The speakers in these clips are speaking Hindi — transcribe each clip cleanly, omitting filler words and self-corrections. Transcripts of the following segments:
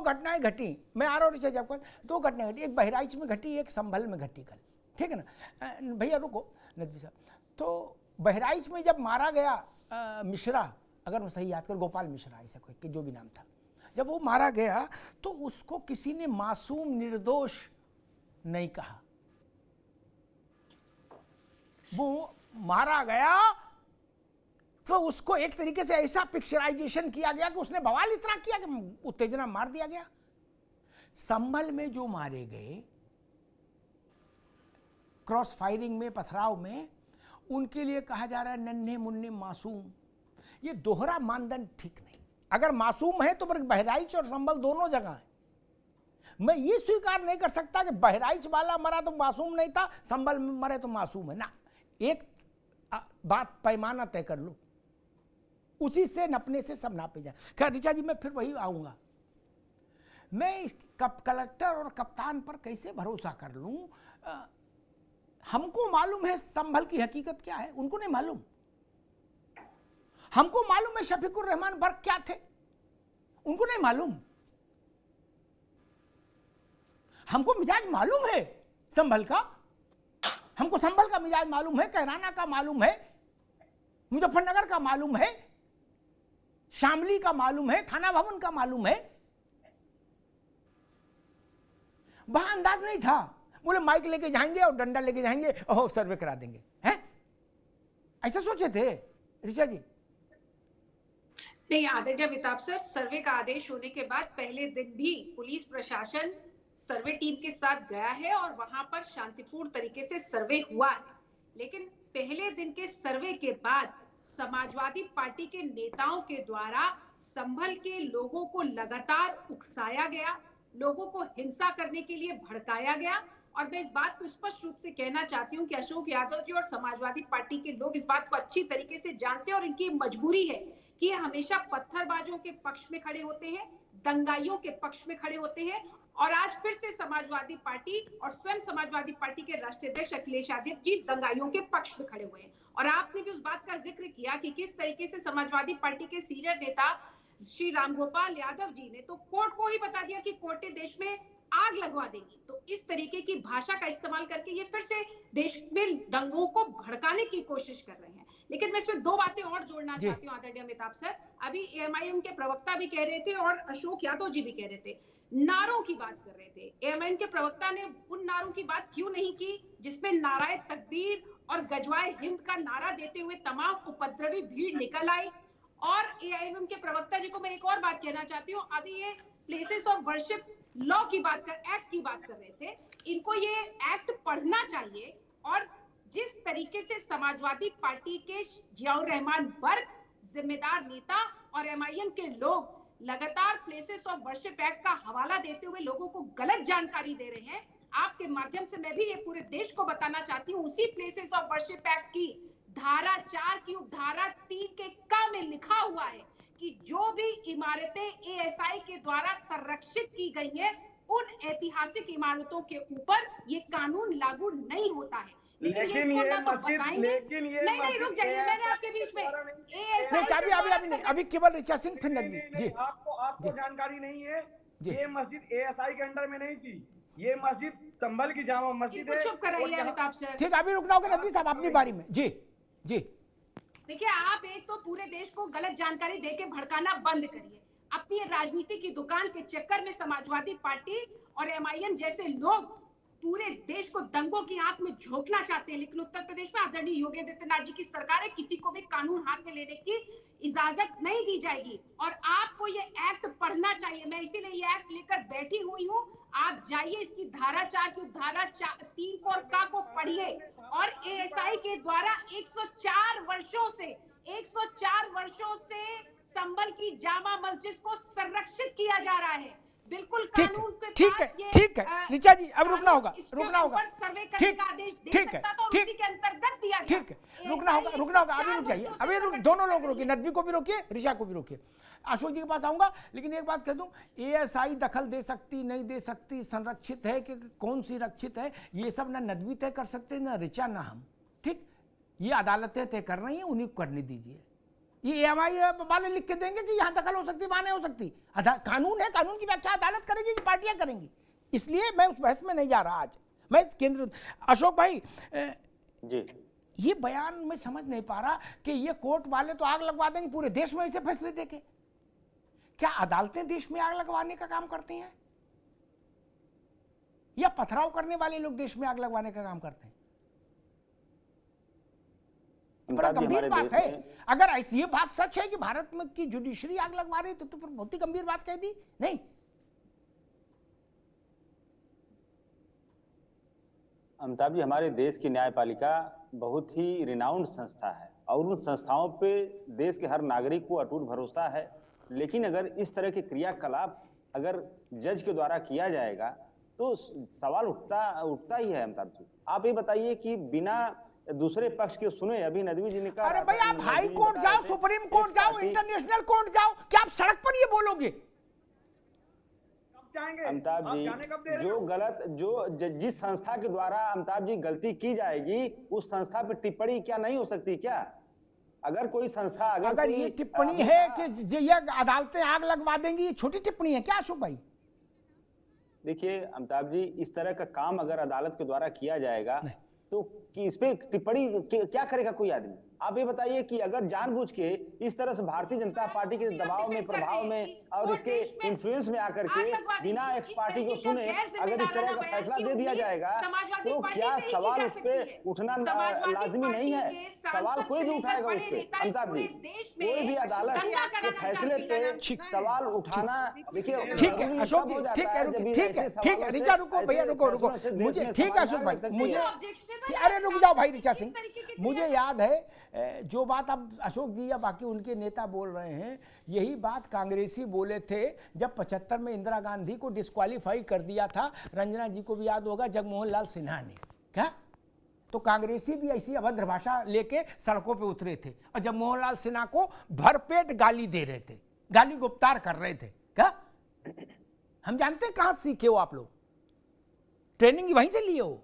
घटनाएं घटी, मैं आ रहा हूँ ऋषा आपको, 2 घटनाएं घटी, एक बहराइच में घटी, एक संभल में घटी कल, ठीक है ना भैया, रुको नदवी साहब। तो बहराइच में जब मारा गया मिश्रा, अगर मैं सही याद कर, गोपाल मिश्रा ऐसा कोई कि जो भी नाम था, जब वो मारा गया तो उसको किसी ने मासूम निर्दोष नहीं कहा, वो मारा गया तो उसको एक तरीके से ऐसा पिक्चराइजेशन किया गया कि उसने बवाल इतना किया कि उत्तेजना मार दिया गया। संभल में जो मारे गए क्रॉस फायरिंग में, पथराव में, उनके लिए कहा जा रहा है नन्हे मुन्ने मासूम। ये दोहरा मानदंड ठीक नहीं। अगर मासूम है तो फिर बहराइच और संभल दोनों जगह है। मैं ये स्वीकार नहीं कर सकता कि बहराइच वाला मरा तो मासूम नहीं था, संभल में मरे तो मासूम है ना। एक बात पैमाना तय कर लो, उसी से नपने से सब नापे जाए। खैर ऋचा जी, मैं फिर वही आऊंगा, मैं कलेक्टर और कप्तान पर कैसे भरोसा कर लूं? हमको मालूम है संभल की हकीकत क्या है, उनको नहीं मालूम। हमको मालूम है शफीकुर रहमान बर्क क्या थे, उनको नहीं मालूम। हमको मिजाज मालूम है संभल का, हमको संभल का मिजाज मालूम है, कैराना का मालूम है, मुजफ्फरनगर का मालूम है, शामली का मालूम है, थाना भवन का मालूम है। वहां अंदाज नहीं था, बोले माइक लेके जाएंगे और डंडा लेके जाएंगे और सर्वे करा देंगे, हैं? ऐसा सोचे थे ऋचा जी? नहीं आदरणीय अमिताभ सर, सर्वे का आदेश होने के बाद पहले दिन भी पुलिस प्रशासन सर्वे टीम के साथ गया है और वहां पर शांतिपूर्ण तरीके से सर्वे हुआ है। लेकिन पहले दिन के सर्वे के बाद समाजवादी पार्टी के नेताओं के द्वारा संभल के लोगों को लगातार उकसाया गया, लोगों को हिंसा करने के लिए भड़काया गया। और मैं इस बात को स्पष्ट रूप से कहना चाहती हूं कि अशोक यादव जी और समाजवादी पार्टी के लोग इस बात को अच्छी तरीके से जानते हैं और इनकी मजबूरी है कि ये हमेशा पत्थरबाजों के पक्ष में खड़े होते हैं, दंगाइयों के पक्ष में खड़े होते हैं। और आज फिर से समाजवादी पार्टी और स्वयं समाजवादी पार्टी के राष्ट्रीय अध्यक्ष अखिलेश यादव जी दंगाइयों के पक्ष में खड़े हुए हैं। और आपने भी उस बात का जिक्र किया कि किस तरीके से समाजवादी पार्टी के सीनियर नेता श्री रामगोपाल यादव जी ने तो कोर्ट को ही बता दिया कि कोर्टें देश में आग लगवा देगी। तो इस तरीके की भाषा का इस्तेमाल करके ये फिर से देश में दंगों को भड़काने की कोशिश कर रहे हैं। लेकिन मैं इसमें 2 बातें और जोड़ना चाहती हूँ आदरणीय अमिताभ सर। अभी एएमआईएम के प्रवक्ता भी कह रहे थे और अशोक यादव जी भी कह रहे थे, नारों की बात कर रहे थे। एएमआईएम के प्रवक्ता ने उन नारों की बात क्यों नहीं की जिसमें नाराए तकबीर और गजवाए हिंद का नारा देते हुए तमाम उपद्रवी भीड़ निकल आई। और एआईएमआईएम के प्रवक्ता जी को मैं एक और बात कहना चाहती हूँ, अभी ये प्लेसेस ऑफ वर्शिप लॉ की बात कर, एक्ट की बात कर रहे थे, इनको ये एक्ट पढ़ना चाहिए। और जिस तरीके से समाजवादी पार्टी के जियाउर रहमान बर्क, जिम्मेदार नेता और एमआईएम के लोग लगातार प्लेसेस ऑफ वर्शिप एक्ट का हवाला देते हुए लोगों को गलत जानकारी दे रहे हैं, आपके माध्यम से मैं भी ये पूरे देश को बताना चाहती हूँ, उसी प्लेसेस ऑफ वर्शिप एक्ट की धारा 4 की उपधारा 3 के क में लिखा हुआ है कि जो भी इमारतें एएसआई के द्वारा संरक्षित की गई हैं, उन ऐतिहासिक इमारतों के ऊपर ये कानून लागू नहीं होता है। लेकिन ये मस्जिद, लेकिन ये नहीं रुक जाइए, मैंने आपके बीच में नहीं, अभी केवल ऋचा सिंह फिर नदवी जी। आपको जानकारी नहीं है, ये मस्जिद एएसआई के अंडर में नहीं थी, ये मस्जिद संभल की जामा मस्जिद है। चुप कराइए अमिताभ सर। ठीक, अभी रुकना होगा नदवी साहब अपनी बारी में। जी जी, देखिए आप एक तो पूरे देश को गलत जानकारी देके भड़काना बंद करिए। अपनी राजनीति की दुकान के चक्कर में समाजवादी पार्टी और एमआईएम जैसे लोग पूरे देश को दंगों की आंख में झोंकना चाहते हैं। लेकिन उत्तर प्रदेश में आदरणीय योगी आदित्यनाथ जी की सरकार है, किसी को भी कानून हाथ में लेने की इजाजत नहीं दी जाएगी। और आपको ये एक्ट पढ़ना चाहिए, मैं इसीलिए ये एक्ट लेकर बैठी हुई हूँ। आप जाइए इसकी धारा 4 की धारा 3 को और का को पढ़िए। और एएसआई के द्वारा 104 वर्षों से संभल की जामा मस्जिद को संरक्षित किया जा रहा है। बिल्कुल कानून के ठीक है ऋचा जी, अब रुकना होगा ठीक है, रुकना होगा अभी रुक जाइए, अभी दोनों लोग रोकिए, नदवी को भी रोकिए, ऋचा को भी रोकिए। अशोक जी के पास आऊंगा, लेकिन एक बात कह दूं, एएसआई दखल दे सकती नहीं दे सकती, संरक्षित है कि कौन सी रक्षित है, ये सब ना नदवी तय कर सकते ना ऋचा ना हम। ठीक, ये अदालतें तय कर रही हैं, उन्हीं को करने दीजिए। ये EMI वाले लिख के देंगे कि यहाँ दखल हो सकती, वहां नहीं हो सकती। कानून है, कानून की व्याख्या अदालत करेगी, ये पार्टियां करेंगी। इसलिए मैं उस बहस में नहीं जा रहा आज। मैं केंद्र अशोक भाई जी, ये बयान में समझ नहीं पा रहा कि ये कोर्ट वाले तो आग लगवा देंगे पूरे देश में ऐसे फैसले देके। क्या अदालतें देश में आग लगवाने का काम करती हैं, या पथराव करने वाले लोग देश में आग लगवाने का काम करते हैं? बड़ा गंभीर बात है। अगर ऐसी ये बात सच है कि भारत में की जुडिशरी आग लगवा रही तो फिर बहुत ही गंभीर बात कह दी। नहीं, अमिताभ जी, हमारे देश की न्यायपालिका बहुत ही रिनाउंड संस्था है और उन संस्थाओं पे देश के हर नागरिक को अटूट भरोसा है। लेकिन अगर इस तरह के क्रियाकलाप अगर जज के द्वारा किया जाएगा तो सवाल उठता ही है। अमिताभ जी, आप ये बताइए कि बिना दूसरे पक्ष के सुने, अभी नदवी जी ने कहा, अरे भाई आप हाई कोर्ट जाओ, सुप्रीम कोर्ट जाओ, इंटरनेशनल कोर्ट जाओ, क्या आप सड़क पर ये बोलोगे? अमिताभ जी, जिस संस्था के द्वारा अमिताभ जी गलती की जाएगी उस संस्था पर टिप्पणी क्या नहीं हो सकती क्या? अगर कोई संस्था अगर ये टिप्पणी है कि ये अदालतें आग लगवा देंगी, ये छोटी टिप्पणी है क्या अशोक भाई? देखिए अमिताभ जी, इस तरह का काम अगर अदालत के द्वारा किया जाएगा तो कि इस पे टिप्पणी क्या करेगा कोई आदमी? आप ये बताइए कि अगर जानबूझ के इस तरह से भारतीय जनता पार्टी के दबाव में, प्रभाव में और इसके इन्फ्लुएंस में आकर के बिना एक्स पार्टी को सुने अगर इस तरह का फैसला दे दिया जाएगा तो क्या सवाल उस पर उठना लाजमी नहीं है? सवाल कोई भी उठाएगा उस पर। अमिताभ जी, कोई भी अदालत के फैसले पे सवाल उठाना, देखिए ठीक है अशोक जी, ठीक है ऋचा, रुको भैया, रुको मुझे, ठीक है अशोक भाई, मुझे, अरे रुक जाओ भाई ऋचा सिंह, मुझे याद है जो बात अब अशोक जी या बाकी उनके नेता बोल रहे हैं, यही बात कांग्रेसी बोले थे जब 75 में इंदिरा गांधी को डिस्क्वालीफाई कर दिया था। रंजना जी को भी याद होगा, जगमोहन लाल सिन्हा ने, क्या तो कांग्रेसी भी ऐसी अभद्र भाषा लेके सड़कों पे उतरे थे और जगमोहन लाल सिन्हा को भरपेट गाली दे रहे थे, गाली गुप्तार कर रहे थे। क्या हम जानते हैं कहां सीखे हो आप लोग, ट्रेनिंग वहीं से लिए हो।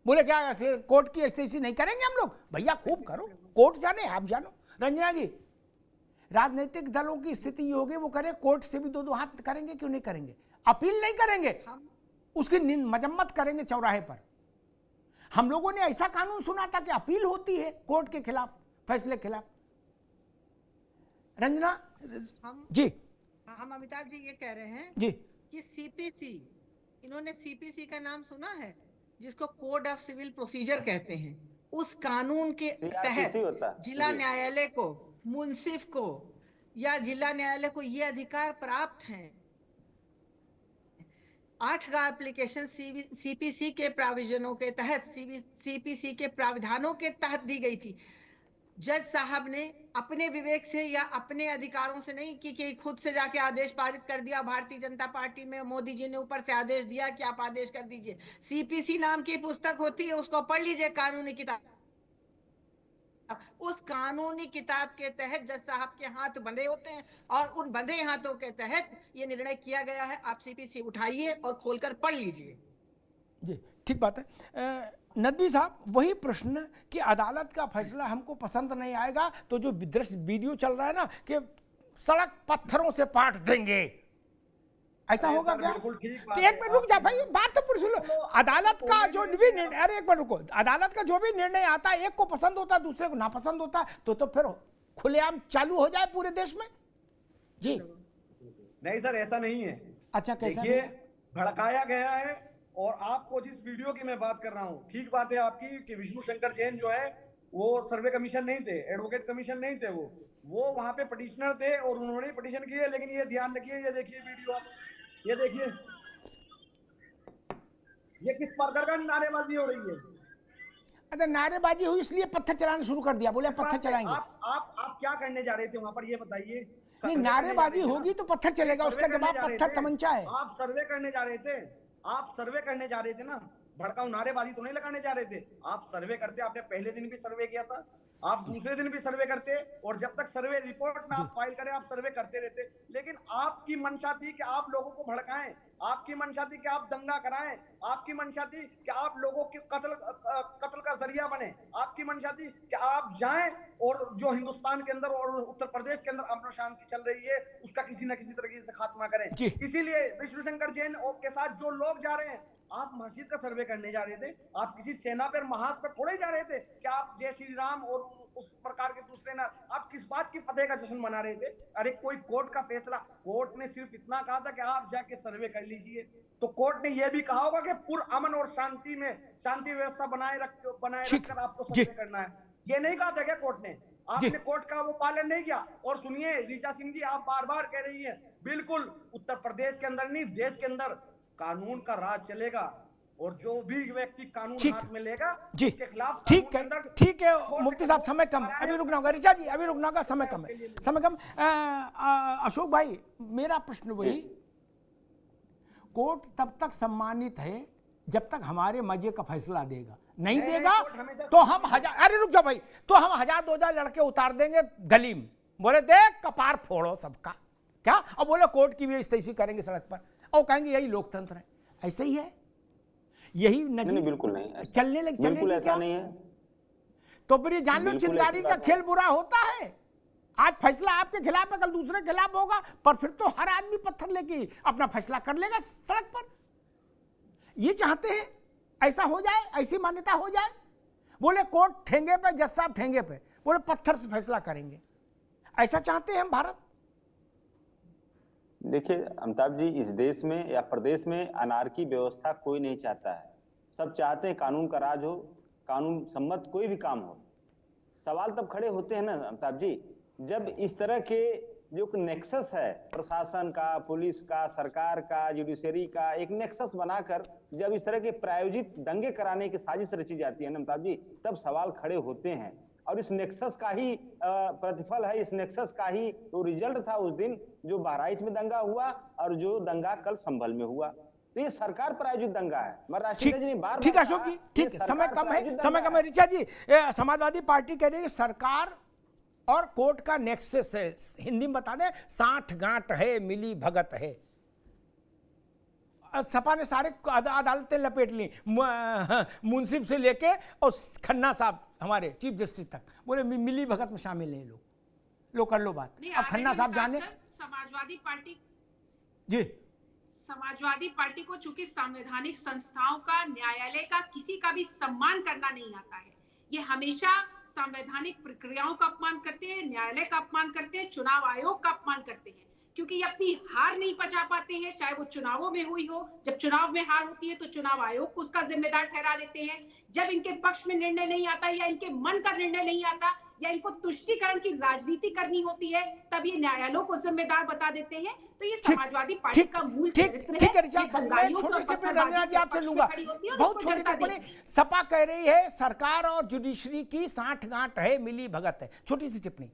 बोले क्या कोर्ट की स्थिति नहीं करेंगे हम लोग? भैया खूब करो, कोर्ट जाने, आप जानो। रंजना जी, राजनीतिक दलों की स्थिति ये होगी, वो करे कोर्ट से भी दो हाथ करेंगे, क्यों नहीं करेंगे? अपील नहीं करेंगे, उसकी मजम्मत करेंगे चौराहे पर। हम लोगों ने ऐसा कानून सुना था कि अपील होती है कोर्ट के खिलाफ, फैसले के खिलाफ। रंजना जी, हम अमिताभ जी ये कह रहे हैं जी कि सीपीसी, इन्होंने सीपीसी का नाम सुना है, जिसको कोड ऑफ सिविल प्रोसीजर कहते हैं। उस कानून के तहत जिला न्यायालय को, मुंसिफ को या जिला न्यायालय को ये अधिकार प्राप्त हैं। 8 का एप्लीकेशन सीपीसी के प्राविजनों के तहत, सीपीसी के प्राविधानों के तहत दी गई थी। जज साहब ने अपने विवेक से या अपने अधिकारों से नहीं कि खुद से जाके आदेश पारित कर दिया। भारतीय जनता पार्टी में मोदी जी ने ऊपर से आदेश दिया कि आप आदेश कर दीजिए। सीपीसी नाम की पुस्तक होती है, उसको पढ़ लीजिए, कानूनी किताब। उस कानूनी किताब के तहत जज साहब के हाथ बंधे होते हैं और उन बंधे हाथों के तहत ये निर्णय किया गया है। आप सीपीसी उठाइए और खोलकर पढ़ लीजिए। जी ठीक बात है। नदवी साहब, वही प्रश्न कि अदालत का फैसला हमको पसंद नहीं आएगा तो जो वीडियो चल रहा है ना कि सड़क पत्थरों से पाट देंगे, ऐसा होगा क्या? तो एक मिनट रुक जा भाई, बात तो पूरी सुन लो। अदालत का जो भी निर्णय, अरे एक मिनट रुको, अदालत का जो भी निर्णय आता है, एक को पसंद होता है, दूसरे को नापसंद होता है, तो फिर खुलेआम चालू हो जाए पूरे देश में। जी नहीं सर, ऐसा नहीं है। अच्छा, कैसा? देखिए, भड़काया गया है। और आपको जिस वीडियो की मैं बात कर रहा हूँ, ठीक बात है आपकी कि विष्णु शंकर जैन जो है वो सर्वे कमीशन नहीं थे, एडवोकेट कमीशन नहीं थे, वो वहां पे पटिशनर थे और उन्होंने पटिशन किए। लेकिन ये ध्यान रखिए, ये देखिए वीडियो, ये देखिए, ये किस प्रकार का नारेबाजी हो रही है। अच्छा, नारेबाजी हुई इसलिए पत्थर चलाना शुरू कर दिया, बोले पत्थर चलाएंगे। आप क्या करने जा रहे थे वहां पर, ये बताइए। नहीं, नारेबाजी होगी तो पत्थर चलेगा, उसका जवाब पत्थर तमंचा है। आप सर्वे करने जा रहे थे, आप सर्वे करने जा रहे थे ना, भड़काऊ नारेबाजी तो नहीं लगाने जा रहे थे। आप सर्वे करते, आपने पहले दिन भी सर्वे किया था, आप दूसरे दिन भी सर्वे करते, और जब तक सर्वे रिपोर्ट में आप फाइल करें आप सर्वे करते रहते। लेकिन आपकी मंशा थी कि आप लोगों को भड़काएं, आपकी मंशा थी कि आप दंगा कराएं, आपकी मंशा थी कि आप लोगों के कत्ल का जरिया बने, आपकी मंशा थी कि आप जाएं और जो हिंदुस्तान के अंदर और उत्तर प्रदेश के अंदर अमन शांति चल रही है उसका किसी न किसी तरीके से खात्मा करें। इसीलिए विष्णु शंकर जैन के साथ जो लोग जा रहे हैं, आप मस्जिद का सर्वे करने जा रहे थे, आप किसी सेना पर महाज पर थोड़े जा रहे थे कि आप जय श्री राम और उस प्रकार के दूसरे ना, आप किस बात की फतेह का जश्न मना रहे थे? अरे कोई कोर्ट का फैसला, कोर्ट ने सिर्फ इतना कहा था कि आप जाके सर्वे कर लीजिए, तो कोर्ट ने यह भी कहा होगा कि पूर्ण अमन और शांति में शांति व्यवस्था बनाए रखकर आपको सर्वे करना है। ये नहीं कहा था क्या कोर्ट ने? आपने कोर्ट का वो पालन नहीं किया। और सुनिए ऋचा सिंह जी, आप बार बार कह रही हैं, बिल्कुल उत्तर प्रदेश के अंदर नहीं देश के अंदर कानून का राज चलेगा, और जो भी व्यक्ति कानून हाथ में लेगा उसके खिलाफ ठीक है मुफ्ती साहब, समय कम, अभी रुकना होगा। ऋचा जी अभी रुकना होगा, समय कम है, समय कम। अशोक भाई, मेरा प्रश्न वही, कोर्ट तब तक सम्मानित है जब तक हमारे मजे का फैसला देगा, नहीं देगा तो हम हजार, अरे रुक जाओ भाई, तो हम 1000-2000 लड़के उतार देंगे गली में, बोले देख कपार फोड़ो सबका, क्या? अब बोले कोर्ट की भी इस्तेसी करेंगे सड़क पर, और कहेंगे यही लोकतंत्र है। ऐसे ही है, यही नहीं, बिल्कुल नहीं, चलने लगे, बिल्कुल ऐसा नहीं है। तो फिर ये जान लो चिंगारी का खेल बुरा होता है। आज फैसला आपके खिलाफ है, कल दूसरे खिलाफ होगा, पर फिर तो हर आदमी पत्थर लेके अपना फैसला कर लेगा सड़क पर। ये चाहते हैं ऐसा हो जाए, ऐसी मान्यता हो जाए, बोले कोर्ट ठेंगे पे, जज साहब ठेंगे पे, बोले पत्थर से फैसला करेंगे, ऐसा चाहते हैं हम भारत। देखिए अमिताभ जी, इस देश में या प्रदेश में अनारकी व्यवस्था कोई नहीं चाहता है, सब चाहते हैं कानून का राज हो, कानून सम्मत कोई भी काम हो। सवाल तब खड़े होते हैं ना अमिताभ जी, जब इस तरह के जो नेक्सस है प्रशासन का, पुलिस का, सरकार का, जुडिशरी का, एक नेक्सस बनाकर जब इस तरह के प्रायोजित दंगे कराने की साजिश रची जाती है ना अमिताभ जी, तब सवाल खड़े होते हैं। और इस नेक्सस का ही प्रतिफल है, इस नेक्सस का ही तो रिजल्ट था उस दिन जो बहराइच में दंगा हुआ और जो दंगा कल संभल में हुआ। तो ये सरकार प्रायोजित दंगा है। ठीक है अशोक जी, ठीक है, समय कम है, समय कम है। ऋचा जी, समाजवादी पार्टी कह रही है सरकार और कोर्ट का नेक्सस है, हिंदी में बता दें, साठ गांठ है, मिली भगत है। सपा ने सारे अदालतें लपेट ली, मुंसिफ से लेके और खन्ना साहब हमारे चीफ जस्टिस तक, बोले मिली भगत में शामिल है लोग, लो कर लो बात। अब खन्ना साहब जाने, समाजवादी पार्टी जी, समाजवादी पार्टी को चूंकि संवैधानिक संस्थाओं का, न्यायालय का, किसी का भी सम्मान करना नहीं आता है, ये हमेशा संवैधानिक प्रक्रियाओं का अपमान करते हैं, न्यायालय का अपमान करते हैं, चुनाव आयोग का अपमान करते हैं, क्योंकि ये अपनी हार नहीं पचा पाते हैं, चाहे वो चुनावों में हुई हो। जब चुनाव में हार होती है तो चुनाव आयोग को उसका जिम्मेदार ठहरा देते हैं। जब इनके पक्ष में निर्णय नहीं आता या इनके मन का निर्णय नहीं आता या इनको तुष्टीकरण की राजनीति करनी होती है, तब ये न्यायालयों को जिम्मेदार बता देते हैं। तो ये समाजवादी पार्टी का मूल चरित्र है। ठीक है ऋचा, मैं छोटे से रंजना जी आपसे लूंगा, बहुत छोटे टिप्पणी। सपा कह रही है सरकार और जुडिशरी की साठ गांठ है, मिली भगत है, छोटी सी टिप्पणी।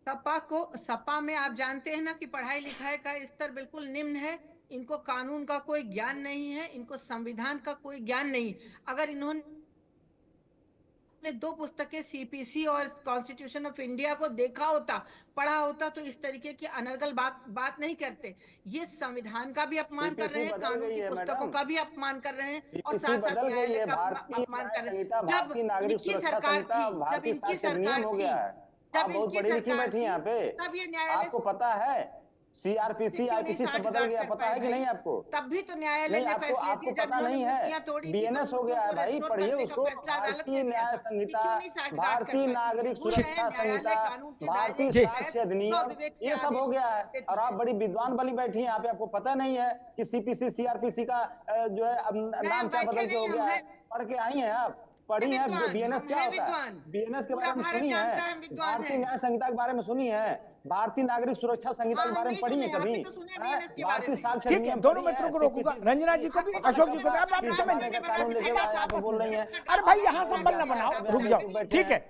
सपा में आप जानते हैं ना कि पढ़ाई लिखाई का स्तर बिल्कुल निम्न है, इनको कानून का कोई ज्ञान नहीं है, इनको संविधान का कोई ज्ञान नहीं। अगर इन्होंने 2 पुस्तकें सीपीसी और कॉन्स्टिट्यूशन ऑफ इंडिया को देखा होता, पढ़ा होता, तो इस तरीके की अनर्गल बात नहीं करते। ये संविधान का भी अपमान कर रहे हैं, कानून की पुस्तकों का भी अपमान कर रहे हैं और साथ साथ न्यायालय का अपमान कर रहे हैं। जब इनकी सरकार थी, जब इनकी सरकार थी, आप बहुत पढ़ी लिखी बैठी हैं यहाँ पे, तब ये न्यायालय आपको पता है सीआरपीसी आईपीसी सब बदल गया, पता है कि नहीं आपको? तब भी तो न्यायालय ने फैसले दिए, जब पता नहीं है, बीएनएस हो गया है भाई, पढ़िए उसको। भारतीय न्याय संहिता, भारतीय नागरिक सुरक्षा संहिता, भारतीय साक्ष्य अधिनियम, ये सब हो गया है। और आप बड़ी विद्वान वाली बैठी हैं यहाँ पे, आपको पता नहीं है कि सीपीसी सीआरपीसी का जो है नाम क्या बदल के हो गया है? पढ़ के आई हैं आप, पढ़ी है बीएनएस क्या होता है, बीएनएस के बारे में सुनी है, भारतीय न्याय संहिता के बारे में सुनी है, भारतीय नागरिक सुरक्षा संहिता के बारे में पढ़ी है कभी? भारतीय साक्ष्य अधिनियम, दोनों मित्रों को रोकूंगा, रंजना जी को भी, अशोक जी को भी। आप कानून लेके आप बोल रही हैं। अरे भाई यहाँ संबंध न बनाओ, रुक जाओ, ठीक है।